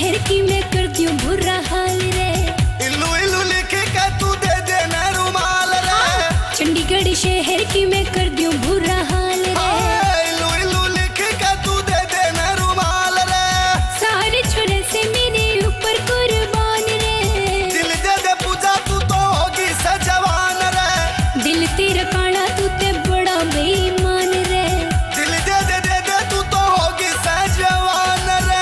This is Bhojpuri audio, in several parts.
शहर की मैं करती हूँ बुरा हाल रे। इल्लू इल्लू लिख के तू दे देना रुमाल रे। चंडीगढ़ शहर की मैं करती हूँ बुरा हाल रे। इल्लू इल्लू लिख के तू दे देना रुमाल रे। सारे छोरे से मेरे ऊपर कुर्बान रे। दिल दे दे पूजा तू तो होगी सजवान रे। दिल तेरा काला तू ते बड़ा बेईमान रे। दिल दे दे तू तो होगी सजवान रे।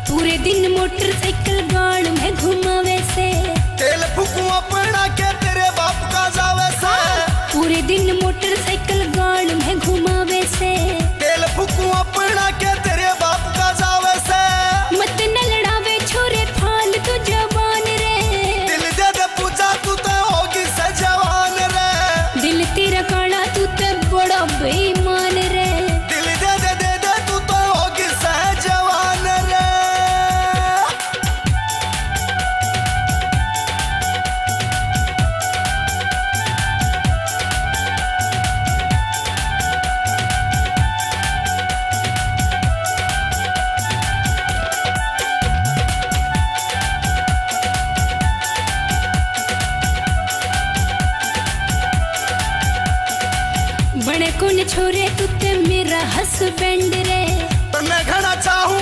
पूरे दिन मोटरसाइकिल गाड़ में घुमावे से। तेल फूकू अपना के तेरे बाप का जावे से। पूरे दिन मोटरसाइकिल गाड़ में घुमावे से। तेल फूकू अपना के तेरे बाप का जावे से। मत न लड़ावे छोरे फालतू जवान रे। दिल दे दे पूजा तू तो होगी सजवान रे। दिल तेरा काला तू ते बड़ा बेईमान रे। दिल दे तू तो होगी सजवान रे। बड़े कौन छोरे तू ते मेरा हस्बैंड रे। तन्ने घना चाहूँ